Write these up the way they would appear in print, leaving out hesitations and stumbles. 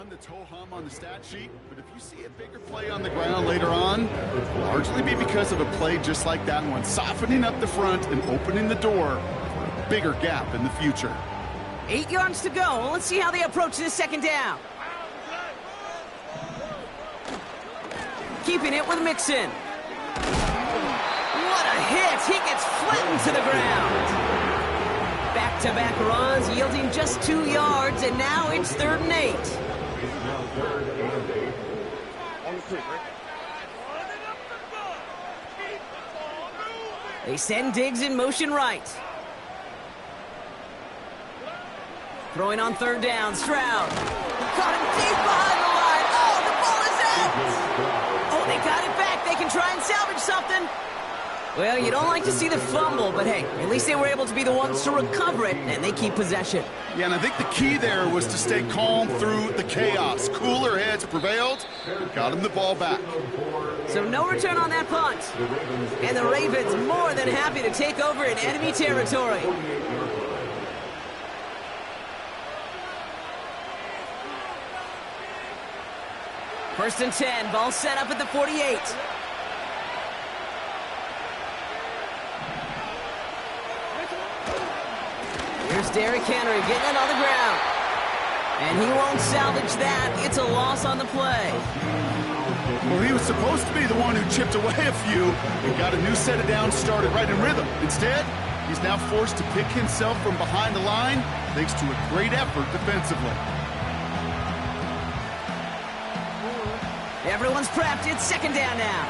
one that's ho-hum on the stat sheet, but if you see a bigger play on the ground later on, it'll largely be because of a play just like that one, softening up the front and opening the door for a bigger gap in the future. 8 yards to go. Let's see how they approach this second down. Keeping it with Mixon. What a hit! He gets flattened to the ground. Back-to-back runs, yielding just 2 yards, and now it's 3rd and 8. They send Diggs in motion right. Throwing on 3rd down, Stroud. Caught him deep behind the line. Oh, the ball is out! Oh, they got it back. They can try and salvage something. Well, you don't like to see the fumble, but hey, at least they were able to be the ones to recover it, and they keep possession. Yeah, and I think the key there was to stay calm through the chaos. Cooler heads prevailed, got him the ball back. So no return on that punt. And the Ravens more than happy to take over in enemy territory. First and 10, ball set up at the 48. Here's Derrick Henry getting it on the ground. And he won't salvage that. It's a loss on the play. Well, he was supposed to be the one who chipped away a few and got a new set of downs started right in rhythm. Instead, he's now forced to pick himself from behind the line thanks to a great effort defensively. Everyone's prepped. It's 2nd down now.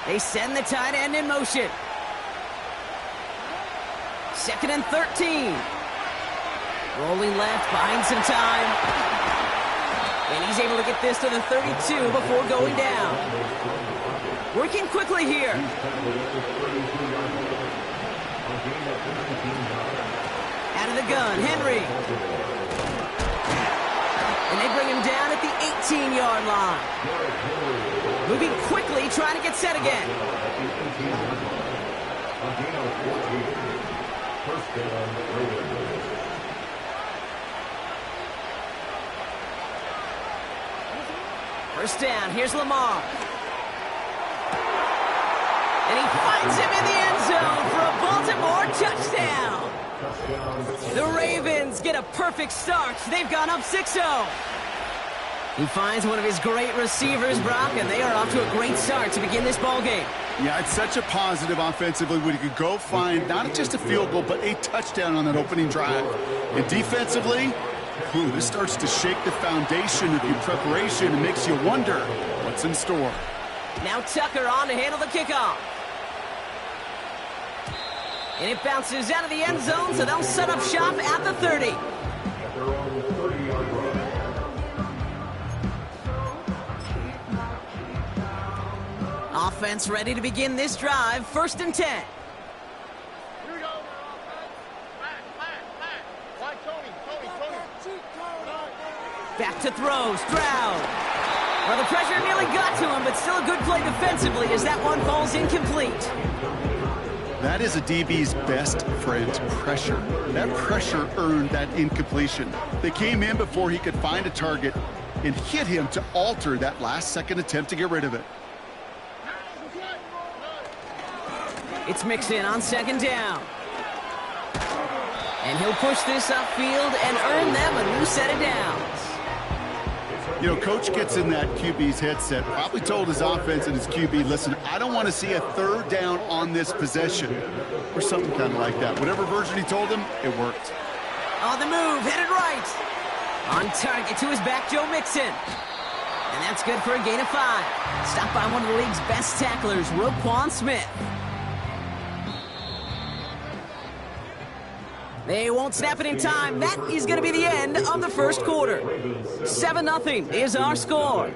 They send the tight end in motion. 2nd and 13. Rolling left, buying some time. And he's able to get this to the 32 before going down. Working quickly here. Out of the gun, Henry. And they bring him down at the 18-yard line. Moving quickly, trying to get set again. First down, here's Lamar. And he finds him in the end zone for a Baltimore touchdown. The Ravens get a perfect start. They've gone up 6-0. He finds one of his great receivers, Brock, and they are off to a great start to begin this ball game. Yeah, it's such a positive offensively when you could go find not just a field goal, but a touchdown on that opening drive. And defensively, this starts to shake the foundation of your preparation and makes you wonder what's in store. Now Tucker on to handle the kickoff. And it bounces out of the end zone, so they'll set up shop at the 30. Offense ready to begin this drive. 1st and 10. Here we go. Tony. Back to throw. Stroud. Well, the pressure nearly got to him, but still a good play defensively as that one falls incomplete. That is a DB's best friend, pressure. That pressure earned that incompletion. They came in before he could find a target and hit him to alter that last-second attempt to get rid of it. It's Mixon on 2nd down. And he'll push this upfield and earn them a new set of downs. You know, coach gets in that QB's headset, probably told his offense and his QB, listen, I don't want to see a 3rd down on this possession, or something kind of like that. Whatever version he told him, it worked. On the move, headed right. On target to his back, Joe Mixon. And that's good for a gain of 5. Stopped by one of the league's best tacklers, Roquan Smith. They won't snap it in time. That is going to be the end of the first quarter. 7-0 is our score.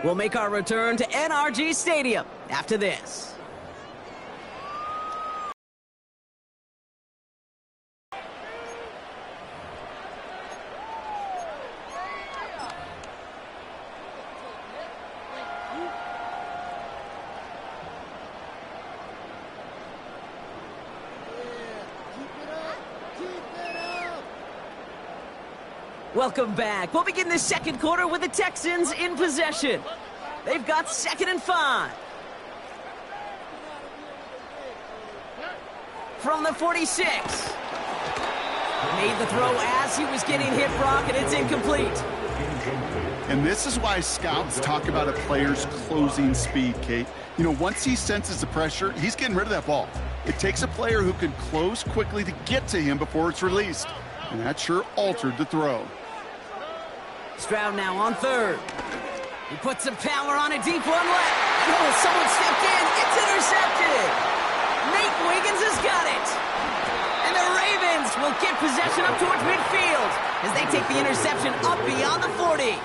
We'll make our return to NRG Stadium after this. Welcome back. We'll begin the second quarter with the Texans in possession. They've got 2nd and 5. From the 46. Made the throw as he was getting hit, Brock, and it's incomplete. And this is why scouts talk about a player's closing speed, Kate. You know, once he senses the pressure, he's getting rid of that ball. It takes a player who can close quickly to get to him before it's released. And that sure altered the throw. Stroud now on 3rd. He puts some power on a deep one left. Oh, someone stepped in. It's intercepted. Nate Wiggins has got it. And the Ravens will get possession up towards midfield as they take the interception up beyond the 40.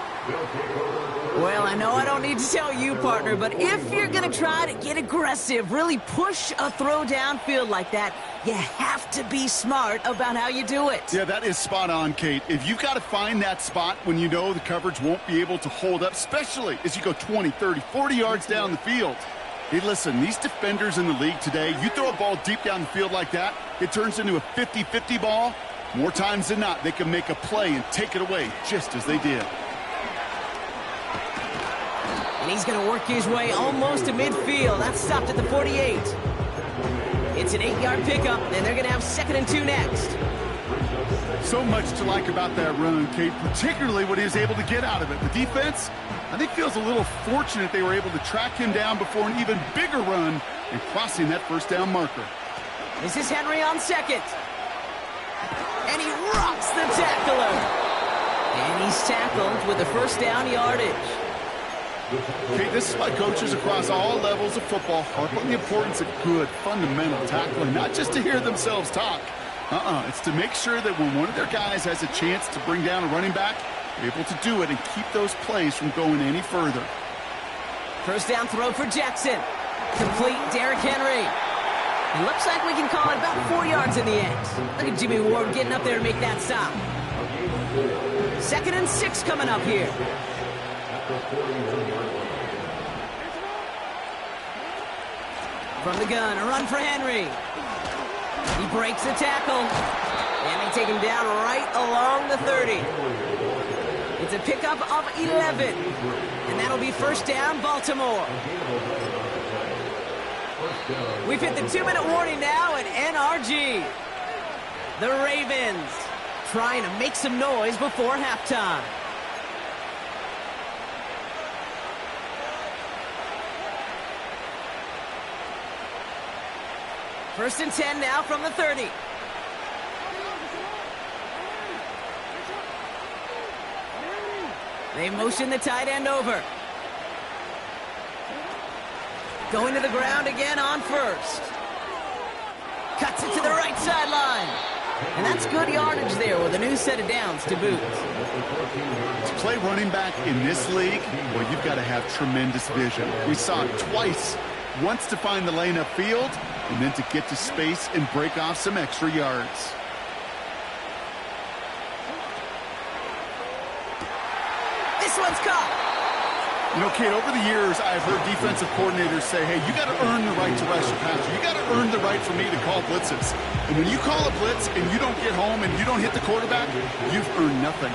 Well, I know I don't need to tell you, partner, but if you're going to try to get aggressive, really push a throw downfield like that, you have to be smart about how you do it. Yeah, that is spot on, Kate. If you've got to find that spot when you know the coverage won't be able to hold up, especially as you go 20, 30, 40 yards down the field. Hey, listen, these defenders in the league today, you throw a ball deep down the field like that, it turns into a 50-50 ball. More times than not, they can make a play and take it away just as they did. And he's going to work his way almost to midfield. That's stopped at the 48. It's an 8-yard pickup, and they're going to have 2nd and 2 next. So much to like about that run, Kate, particularly what he was able to get out of it. The defense, I think, feels a little fortunate they were able to track him down before an even bigger run and crossing that first down marker. This is Henry on 2nd. And he rocks the tackler. And he's tackled with the first down yardage. Okay, this is why coaches across all levels of football harp on the importance of good, fundamental tackling, not just to hear themselves talk. It's to make sure that when one of their guys has a chance to bring down a running back, they're able to do it and keep those plays from going any further. First down throw for Jackson. Complete, Derrick Henry. It looks like we can call it about 4 yards in the end. Look at Jimmy Ward getting up there to make that stop. 2nd and 6 coming up here. From the gun, a run for Henry. He breaks the tackle. And they take him down right along the 30. It's a pickup of 11. And that'll be first down, Baltimore. We've hit the 2-minute warning now at NRG. The Ravens trying to make some noise before halftime. First and 10 now from the 30. They motion the tight end over. Going to the ground again on 1st. Cuts it to the right sideline. And that's good yardage there with a new set of downs to boot. To play running back in this league, well, you've got to have tremendous vision. We saw it twice. Once to find the lane upfield, and then to get to space and break off some extra yards. This one's caught. You know, Kate, over the years, I've heard defensive coordinators say, hey, you got to earn the right to rush your passer. You got to earn the right for me to call blitzes. And when you call a blitz and you don't get home and you don't hit the quarterback, you've earned nothing.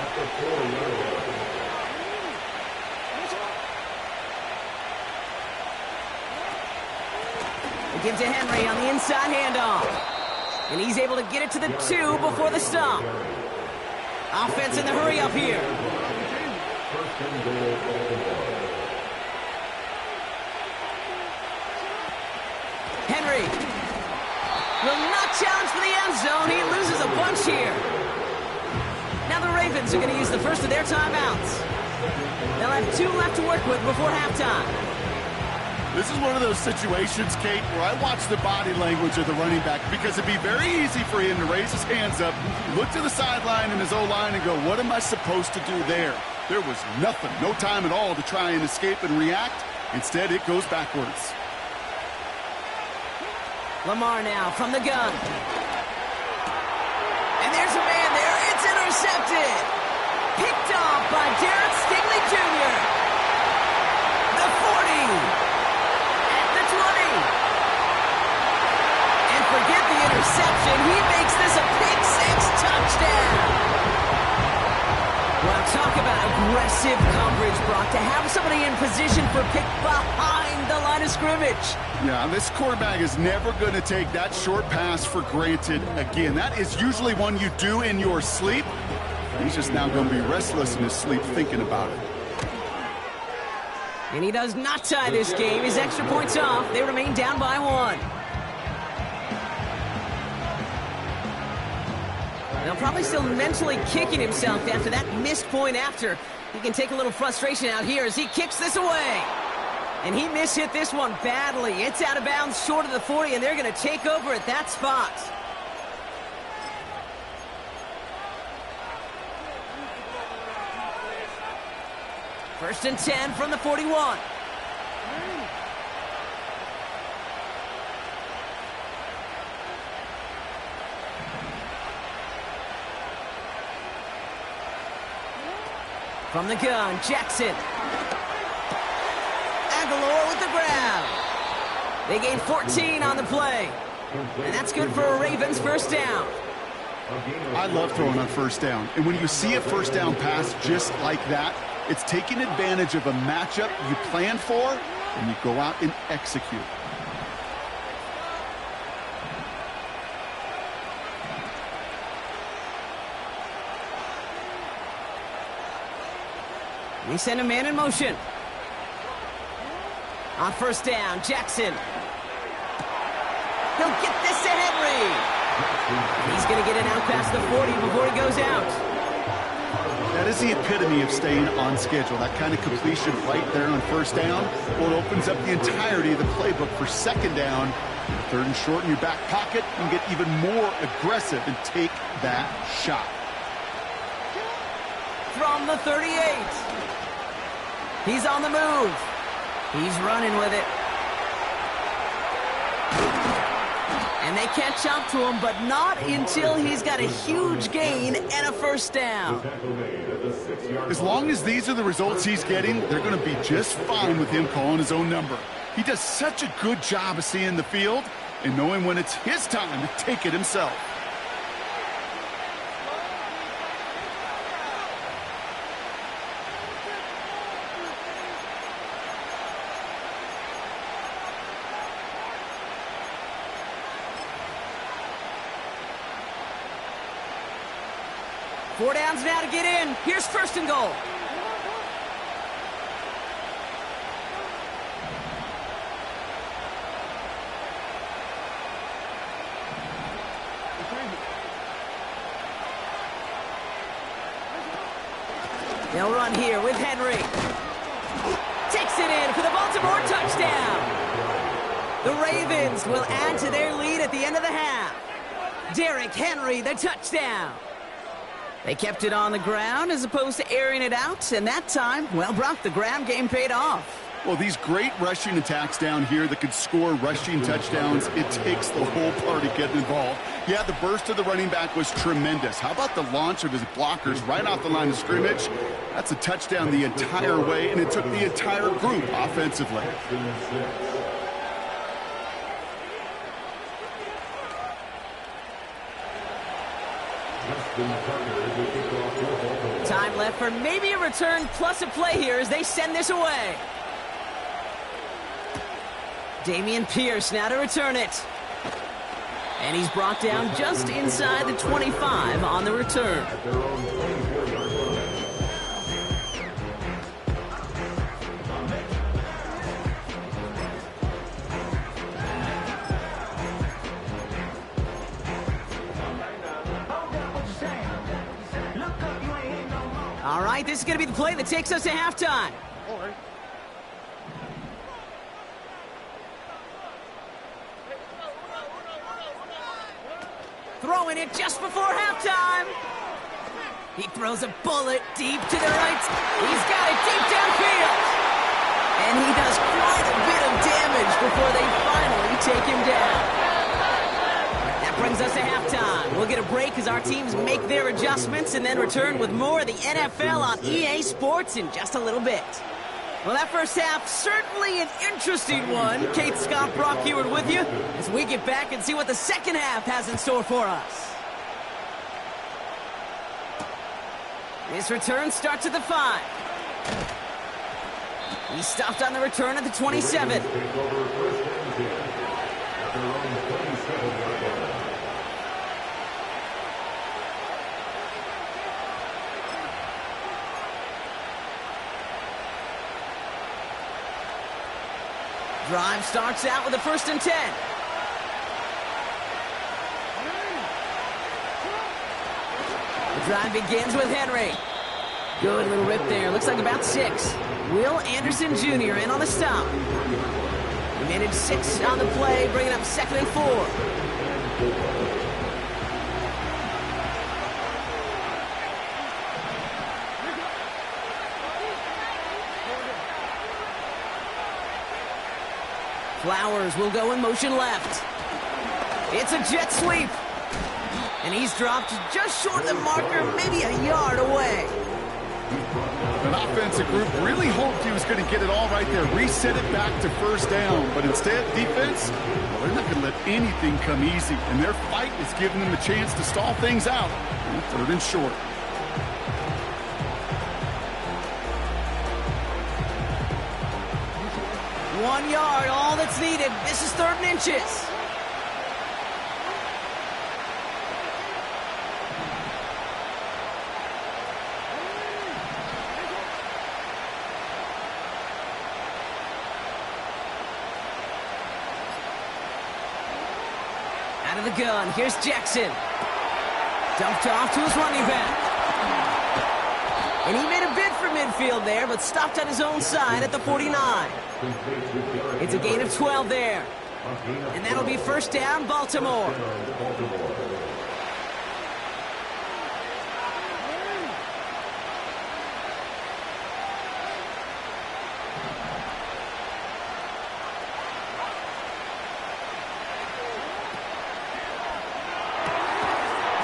Give to Henry on the inside handoff. And he's able to get it to the 2 before the stop. Offense in the hurry up here. Henry will not challenge for the end zone. He loses a bunch here. Now the Ravens are going to use the first of their timeouts. They'll have 2 left to work with before halftime. This is one of those situations, Kate, where I watch the body language of the running back because it'd be very easy for him to raise his hands up, look to the sideline in his O-line and go, what am I supposed to do there? There was nothing, no time at all to try and escape and react. Instead, it goes backwards. Lamar now from the gun. And there's a man there. It's intercepted. Picked off by Derek Stingley Jr. The 40. Forget the interception. He makes this a pick 6 touchdown. Well, talk about aggressive coverage, Brock, to have somebody in position for a pick behind the line of scrimmage. Yeah, this quarterback is never going to take that short pass for granted again. That is usually one you do in your sleep. He's just now going to be restless in his sleep thinking about it. And he does not tie this game. His extra points off. They remain down by 1. Now probably still mentally kicking himself after that missed point after. He can take a little frustration out here as he kicks this away. And he mishit this one badly. It's out of bounds short of the 40, and they're going to take over at that spot. First and 10 from the 41. From the gun, Jackson. Aguilar with the grab. They gain 14 on the play. And that's good for a Ravens first down. I love throwing on first down. And when you see a first down pass just like that, it's taking advantage of a matchup you planned for, and you go out and execute. We send a man in motion. On first down, Jackson. He'll get this to Henry. He's going to get it out past the 40 before he goes out. That is the epitome of staying on schedule. That kind of completion right there on first down. Well, it opens up the entirety of the playbook for second down. Third and short in your back pocket. You can get even more aggressive and take that shot. From the 38. He's on the move. He's running with it. And they catch up to him, but not until he's got a huge gain and a first down. As long as these are the results he's getting, they're going to be just fine with him calling his own number. He does such a good job of seeing the field and knowing when it's his time to take it himself. Four downs now to get in. Here's first and goal. They'll run here with Henry. Takes it in for the Baltimore touchdown. The Ravens will add to their lead at the end of the half. Derrick Henry, the touchdown. They kept it on the ground as opposed to airing it out, and that time, well, Brock, the ground game paid off. Well, these great rushing attacks down here that could score rushing touchdowns, it takes the whole party getting involved. Yeah, the burst of the running back was tremendous. How about the launch of his blockers right off the line of scrimmage? That's a touchdown the entire way, and it took the entire group offensively. Time left for maybe a return plus a play here as they send this away. Dameon Pierce now to return it. And he's brought down just inside the 25 on the return. All right, this is going to be the play that takes us to halftime. Throwing it just before halftime. He throws a bullet deep to the right. He's got it deep downfield. And he does quite a bit of damage before they finally take him down. That brings us to halftime. We'll get a break as our teams make their adjustments and then return with more of the NFL on EA Sports in just a little bit. Well, that first half, certainly an interesting one. Kate Scott, Brock Heward with you as we get back and see what the second half has in store for us. This return starts at the 5. He stopped on the return at the 27. Drive starts out with a 1st and 10. The drive begins with Henry. Good little rip there. Looks like about 6. Will Anderson Jr. in on the stop. He managed 6 on the play, bringing up 2nd and 4. Flowers will go in motion left. It's a jet sweep. And he's dropped just short of the marker, maybe a yard away. An offensive group really hoped he was going to get it all right there, reset it back to 1st down. But instead, defense, well, they're not going to let anything come easy. And their fight is giving them a chance to stall things out. 3rd and short. One yard, all that's needed. This is 3rd and inches. Out of the gun, here's Jackson. Dumped off to his running back. And he made a bid for midfield there, but stopped on his own side at the 49. It's a gain of 12 there. And that'll be 1st down, Baltimore.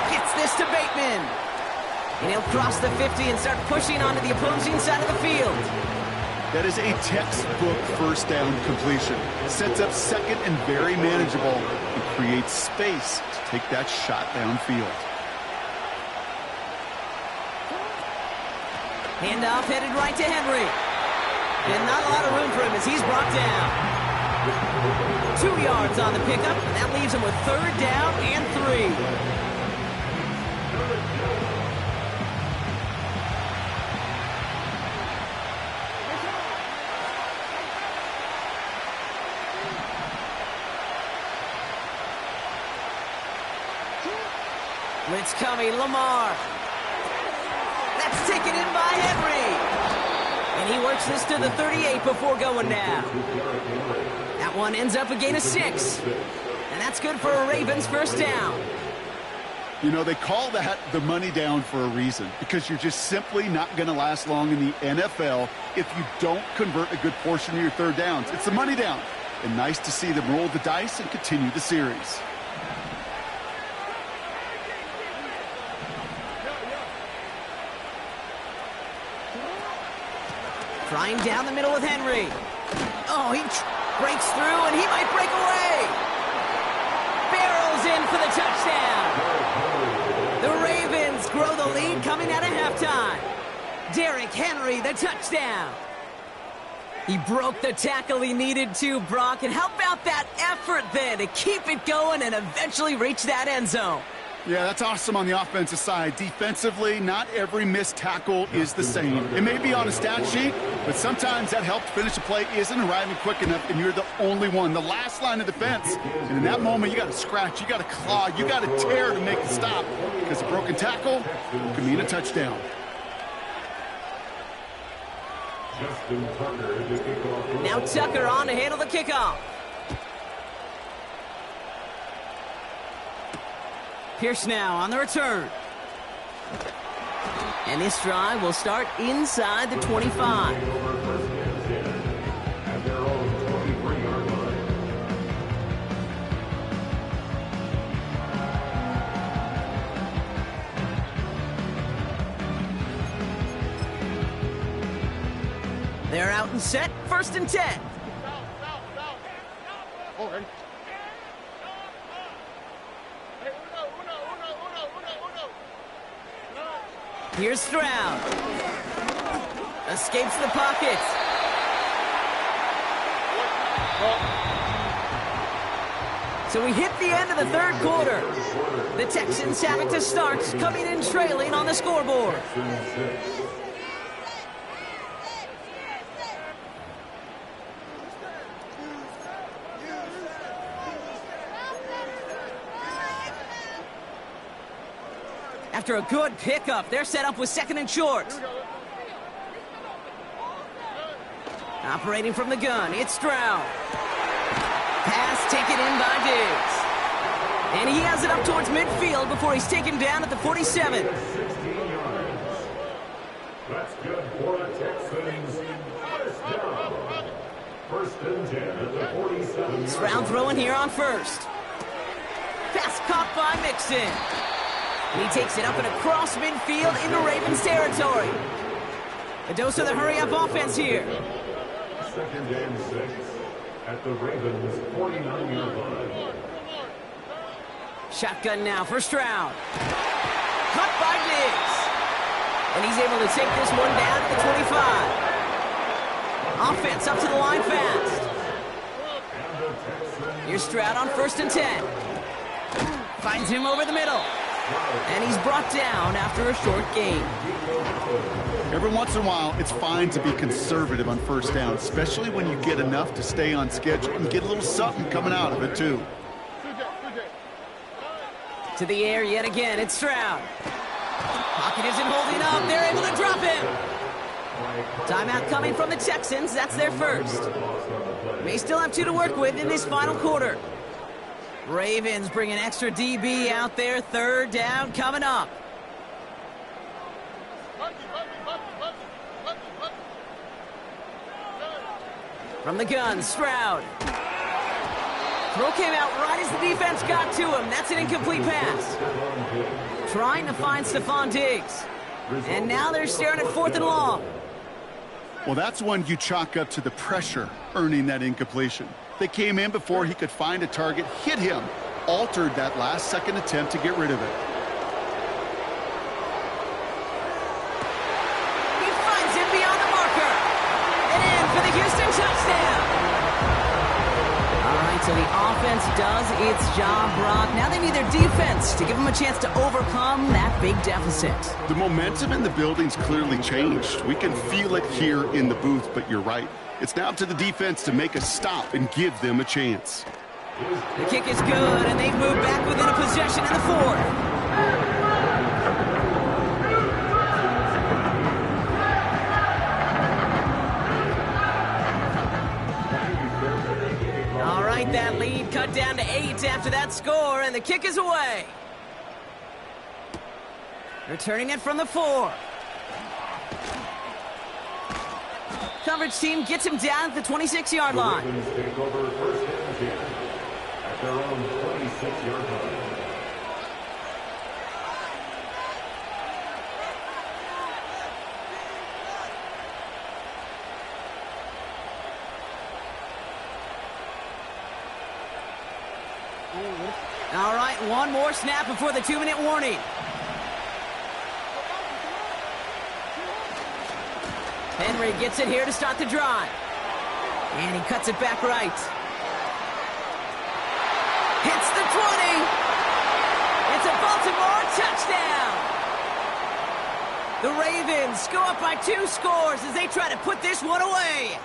Gets this to Bateman. And he'll cross the 50 and start pushing onto the opposing side of the field. That is a textbook 1st down completion. Sets up 2nd and very manageable and creates space to take that shot downfield. Handoff headed right to Henry. And not a lot of room for him as he's brought down. 2 yards on the pickup, and that leaves him with 3rd down and 3. Blitz coming, Lamar. That's taken in by Henry. And he works this to the 38 before going down. That one ends up a gain of 6. And that's good for a Ravens 1st down. You know, they call that the money down for a reason, because you're just simply not going to last long in the NFL if you don't convert a good portion of your 3rd downs. It's the money down. And nice to see them roll the dice and continue the series. Trying down the middle with Henry. Oh, he breaks through, and he might break away. Barrels in for the touchdown. The Ravens grow the lead coming out of halftime. Derrick Henry, the touchdown. He broke the tackle he needed to, Brock, and how about that effort then to keep it going and eventually reach that end zone? Yeah, that's awesome on the offensive side. Defensively, not every missed tackle is the same. It may be on a stat sheet, but sometimes that help to finish a play isn't arriving quick enough, and you're the only one, the last line of defense. And in that moment, you got to scratch, you got to claw, you got to tear to make the stop, because a broken tackle can mean a touchdown. Now Tucker on to handle the kickoff. Pierce now on the return. And this drive will start inside the 25. They're out and set, 1st and 10. Hold. Here's Stroud. Escapes the pocket. So we hit the end of the third quarter. The Texans have it to start, coming in trailing on the scoreboard. After a good pickup, they're set up with second and short. Operating from the gun, it's Stroud. Pass taken in by Diggs. And he has it up towards midfield before he's taken down at the 47. That's good for the Texans. First down. First and 10 at the 47. Stroud throwing here on first. Pass caught by Mixon. And he takes it up and across midfield into Ravens territory. A dose of the hurry-up offense here. Second and 6 at the Ravens 49-yard line. Shotgun now for Stroud. Cut by Diggs. And he's able to take this one down to the 25. Offense up to the line fast. Here's Stroud on first and 10. Finds him over the middle. And he's brought down after a short gain. Every once in a while, it's fine to be conservative on first down, especially when you get enough to stay on schedule and get a little something coming out of it, too. To the air yet again, it's Stroud. Pocket isn't holding up. They're able to drop him. Timeout coming from the Texans. That's their first. May still have 2 to work with in this final quarter. Ravens bring an extra DB out there. Third down coming up. From the gun, Stroud. Throw came out right as the defense got to him. That's an incomplete pass. Trying to find Stephon Diggs. And now they're staring at 4th and long. Well, that's one you chalk up to the pressure earning that incompletion. They came in before he could find a target, hit him, altered that last-second attempt to get rid of it. He finds him beyond the marker. And in for the Houston touchdown. All right, so the offense does its job, Brock. Now they need their defense to give them a chance to overcome that big deficit. The momentum in the building's clearly changed. We can feel it here in the booth, but you're right. It's now up to the defense to make a stop and give them a chance. The kick is good, and they've moved back within a possession in the 4th. All right, that lead cut down to 8 after that score, and the kick is away. Returning it from the 4. Coverage team gets him down at the 26-yard line. Ravens take over first and 10 at their own 26-yard line. All right, one more snap before the 2-minute warning. Henry gets it here to start the drive. And he cuts it back right. Hits the 20. It's a Baltimore touchdown. The Ravens go up by 2 scores as they try to put this one away.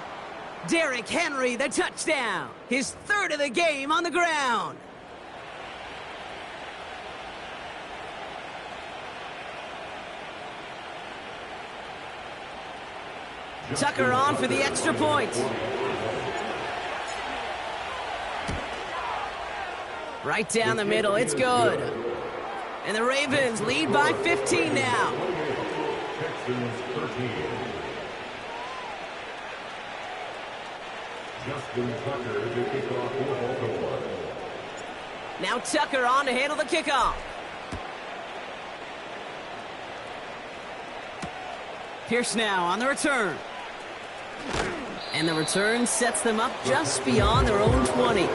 Derrick Henry, the touchdown. His 3rd of the game on the ground. Tucker on for the extra point. Right down the middle, it's good. And the Ravens lead by 15 now. Texans 13. Justin Tucker to kick off for Baltimore. Now Tucker on to handle the kickoff. Pierce now on the return. And the return sets them up just beyond their own 20.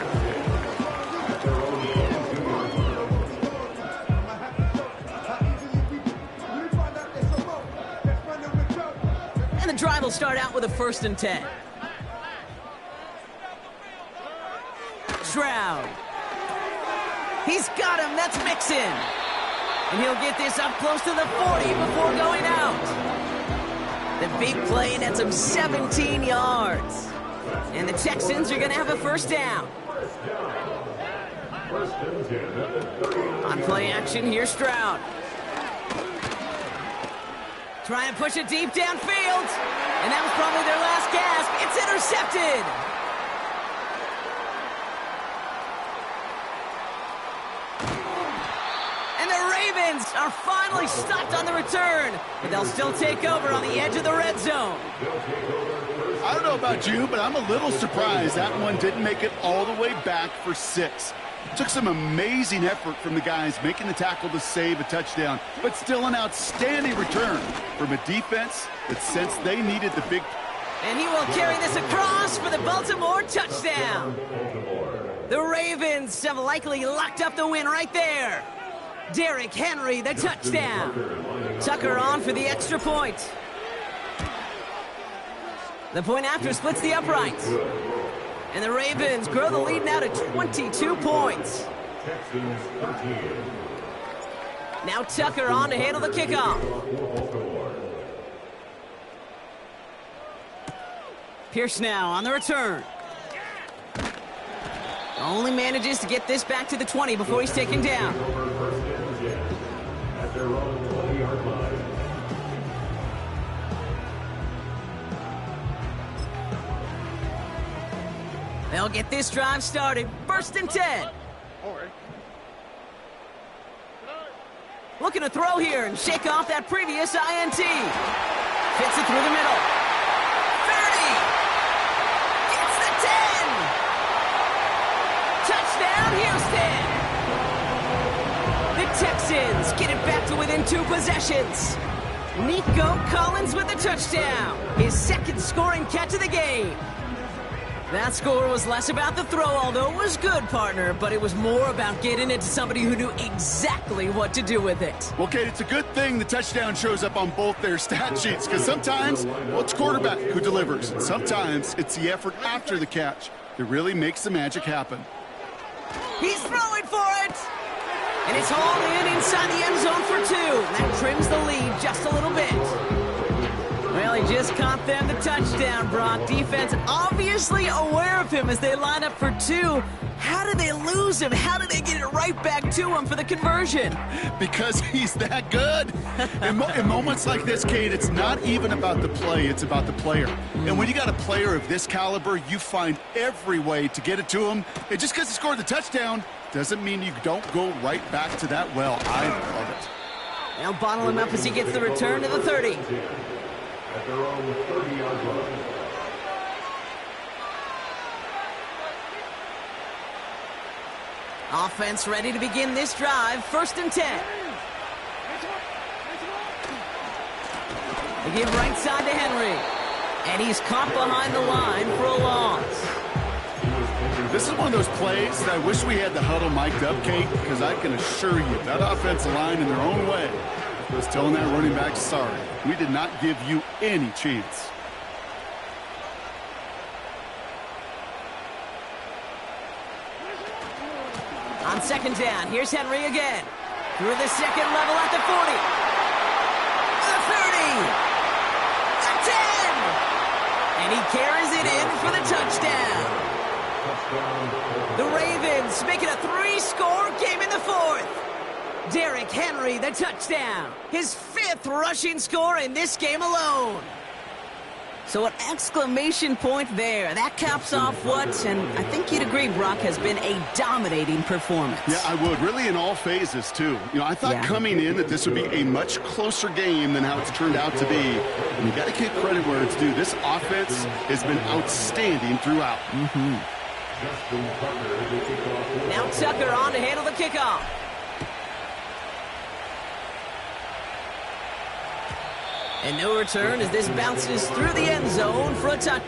And the drive will start out with a 1st and 10. Stroud. He's got him. That's Mixon. And he'll get this up close to the 40 before going out. The big play nets him 17 yards. And the Texans are going to have a 1st down. On play action, here's Stroud. Trying to push it deep downfield. And that was probably their last gasp. It's intercepted. And the Ravens are finally stopped on the return. But they'll still take over on the edge of the red zone. I don't know about you, but I'm a little surprised that one didn't make it all the way back for 6. Took some amazing effort from the guys making the tackle to save a touchdown, but still an outstanding return from a defense that sensed they needed the big. And he will carry this across for the Baltimore touchdown. The Ravens have likely locked up the win right there. Derrick Henry, the touchdown. Tucker on for the extra point. The point after splits the uprights. And the Ravens grow the lead now to 22 points. Now Tucker on to handle the kickoff. Pierce now on the return. Only manages to get this back to the 20 before he's taken down. At their own 20-yard line. They'll get this drive started. 1st and 10. Looking to throw here and shake off that previous INT. Fits it through the middle. 30. Gets the 10. Touchdown, Houston. The Texans get it back to within 2 possessions. Nico Collins with the touchdown. His 2nd scoring catch of the game. That score was less about the throw, although it was good, partner, but it was more about getting it to somebody who knew exactly what to do with it. Well, Kate, it's a good thing the touchdown shows up on both their stat sheets, because sometimes, well, it's quarterback who delivers. And sometimes it's the effort after the catch that really makes the magic happen. He's throwing for it! And it's hauled in inside the end zone for 2. And that trims the lead just a little bit. Well, he just caught them the touchdown, Brock. Defense obviously aware of him as they line up for 2. How did they lose him? How did they get it right back to him for the conversion? Because he's that good. In moments like this, Kate, it's not even about the play, it's about the player. And when you got a player of this caliber, you find every way to get it to him. And just because he scored the touchdown doesn't mean you don't go right back to that well. I love it. They'll bottle him up as he gets the return to the 30. At their own 30-yard line. Offense ready to begin this drive. 1st and 10. They give right side to Henry. And he's caught behind the line for a loss. This is one of those plays that I wish we had the huddle mic'd up, Kate, because I can assure you that offensive line in their own way was telling that running back, sorry, we did not give you any chance. On 2nd down, here's Henry again. Through the 2nd level at the 40. The 30. The 10. And he carries it in for the touchdown. The Ravens make it a 3-score game in the 4th. Derrick Henry, the touchdown. His 5th rushing score in this game alone. So an exclamation point there. That caps off what, and I think you'd agree, Brock, has been a dominating performance. Yeah, I would. Really in all phases, too. You know, I thought coming in that this would be a much closer game than how it's turned out to be. And you got to give credit where it's due. This offense has been outstanding throughout. Now Tucker on to handle the kickoff. And no return as this bounces through the end zone for a touchdown.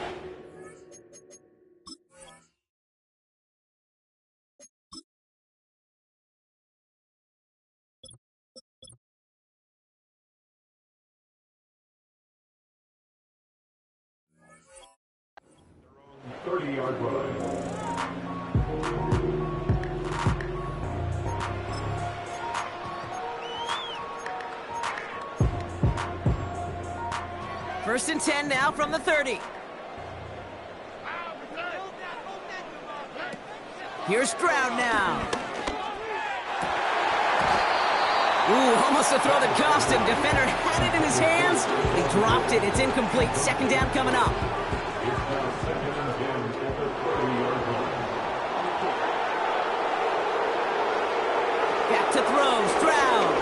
20-yard line. First and 10 now from the 30. Here's Stroud now. Ooh, almost a throw that cost him. Defender had it in his hands. He dropped it. It's incomplete. Second down coming up. Back to throw. Stroud.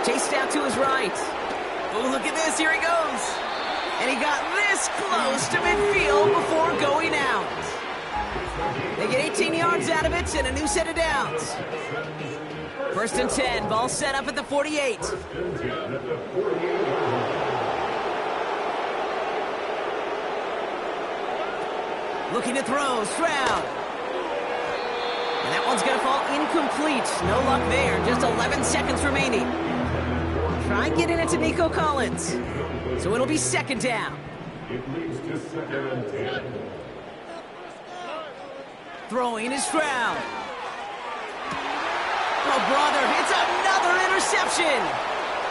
Chased out to his right. Oh, look at this. Here he goes. And he got this close to midfield before going out. They get 18 yards out of it and a new set of downs. First and 10. Ball set up at the 48. Looking to throw. Stroud. And that one's going to fall incomplete. No luck there. Just 11 seconds remaining. Try and get it into Nico Collins. So it'll be second down. It leads to second and 10. Throwing is Stroud. Oh, brother, it's another interception.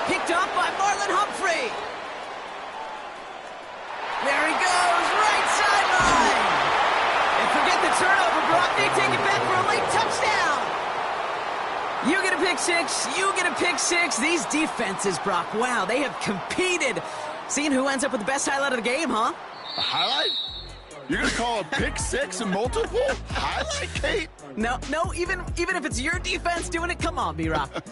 Picked up by Marlon Humphrey. There he goes, right sideline. And forget the turnover, Brock. They take it back for a late touchdown. You get a pick six, you get a pick six. These defenses, Brock, wow, they have competed. Seeing who ends up with the best highlight of the game, huh? A highlight? You're going to call a pick six and multiple? Highlight, Kate? No, even if it's your defense doing it, come on, B-Rock.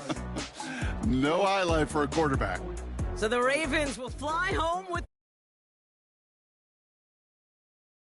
No highlight for a quarterback. So the Ravens will fly home with